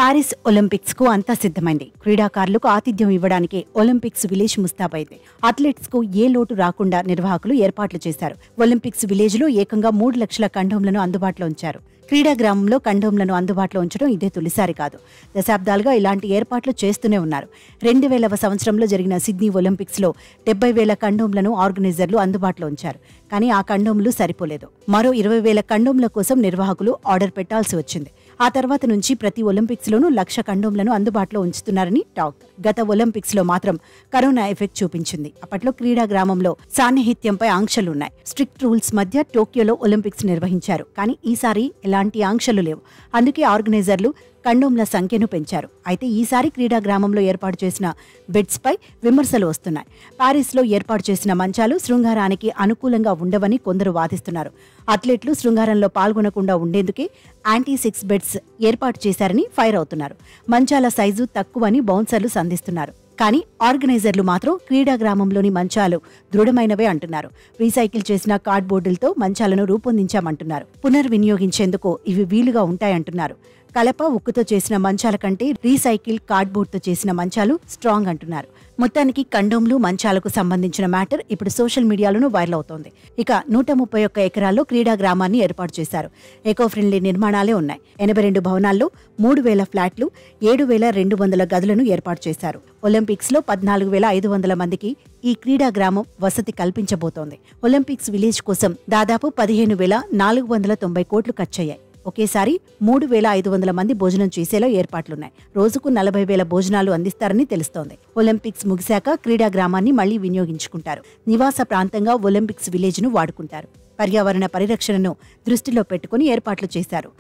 Paris Olympics కు అంతా సిద్ధమైంది. క్రీడాకారులకు ఆతిథ్యం ఇవ్వడానికి ఒలింపిక్స్ విలేజ్ ముస్తాబైంది. అథ్లెట్స్ కు ఏ లోటు రాకుండా నిర్వాహకులు ఏర్పాట్లు చేశారు. ఒలింపిక్స్ విలేజ్ లో ఏకంగా 3 లక్షల కండోమ్లను అందుబాటులో ఉంచారు. క్రీడా గ్రామంలో కండోమ్లను అందుబాటులో ఉంచడం ఇదే తొలిసారి కాదు. దశాబ్దాలుగా ఇలాంటి ఏర్పాట్లు చేస్తూనే ఉన్నారు. 2000వ సంవత్సరంలో జరిగిన సిడ్నీ ఒలింపిక్స్ లో 70,000 కండోమ్లను ఆర్గనైజర్లు అందుబాటులో ఉంచారు. కానీ ఆ కండోమ్లు సరిపోలేదు. మరో 20,000 కండోమ్ల కోసం నిర్వాహకులు ఆర్డర్ పెట్టాల్సి వచ్చింది. ఆ తర్వాత నుంచి ప్రతి ఒలింపిక్స్ లోనూ 1,00,000 కండోమ్లను అందుబాటులో ఉంచుతున్నారని టాక్. గత ఒలింపిక్స్ లో మాత్రం కరోనా ఎఫెక్ట్ చూపించింది. అప్పట్లో క్రీడా గ్రామంలో సాన్నిహిత్యంపై ఆంక్షలున్నాయి. స్ట్రిక్ట్ రూల్స్ మధ్య టోక్యోలో ఒలింపిక్స్ నిర్వహించారు. కానీ ఈసారి ఎలాంటి ఆంక్షలు లేవు. అందుకే ఆర్గనైజర్లు కండోమ్ల సంఖ్యను పెంచారు. అయితే ఈసారి క్రీడా గ్రామంలో ఏర్పాటు చేసిన బెడ్స్ పై విమర్శలు వస్తున్నాయి. పారిస్లో ఏర్పాటు చేసిన మంచాలు శృంగారానికి అనుకూలంగా ఉండవని కొందరు వాదిస్తున్నారు. అథ్లెట్లు శృంగారంలో పాల్గొనకుండా ఉండేందుకే యాంటీ-6 బెడ్స్ ఏర్పాటు చేశారని ఫైర్ అవుతున్నారు. మంచాల సైజు తక్కువని బౌన్సర్లు సంధిస్తున్నారు. కానీ ఆర్గనైజర్లు మాత్రం క్రీడా గ్రామంలోని మంచాలు దృఢమైనవే అంటున్నారు. రీసైకిల్ చేసిన కార్డ్బోర్డులతో మంచాలను రూపొందించామంటున్నారు. పునర్వినియోగించేందుకు ఇవి వీలుగా ఉంటాయంటున్నారు. కలప, ఉక్కుతో చేసిన మంచాల కంటే రీసైకిల్ కార్డ్బోర్డ్తో చేసిన మంచాలు స్ట్రాంగ్ అంటున్నారు. మొత్తానికి కండోమ్లు, మంచాలకు సంబంధించిన మ్యాటర్ ఇప్పుడు సోషల్ మీడియాలోనూ వైరల్ అవుతోంది. ఇక 131 ఎకరాల్లో క్రీడా గ్రామాన్ని ఏర్పాటు చేశారు. ఎకో ఫ్రెండ్లీ నిర్మాణాలే ఉన్నాయి. 82 భవనాల్లో 3,000 ఫ్లాట్లు, 7,200 గదులను ఏర్పాటు చేశారు. ఒలింపిక్స్ లో 14,500 మందికి ఈ క్రీడా గ్రామం వసతి కల్పించబోతోంది. ఒలింపిక్స్ విలేజ్ కోసం దాదాపు 15,490 కోట్లు ఖర్చయ్యాయి. ఒకేసారి 3,500 మంది భోజనం చేసేలా ఏర్పాట్లున్నాయి. రోజుకు 40,000 భోజనాలు అందిస్తారని తెలుస్తోంది. ఒలింపిక్స్ ముగిశాక క్రీడా గ్రామాన్ని మళ్లీ వినియోగించుకుంటారు. నివాస ప్రాంతంగా ఒలింపిక్స్ విలేజ్ ను వాడుకుంటారు. పర్యావరణ పరిరక్షణను దృష్టిలో పెట్టుకుని ఏర్పాట్లు చేశారు.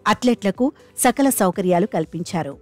అథ్లెట్లకు సకల సౌకర్యాలు కల్పించారు.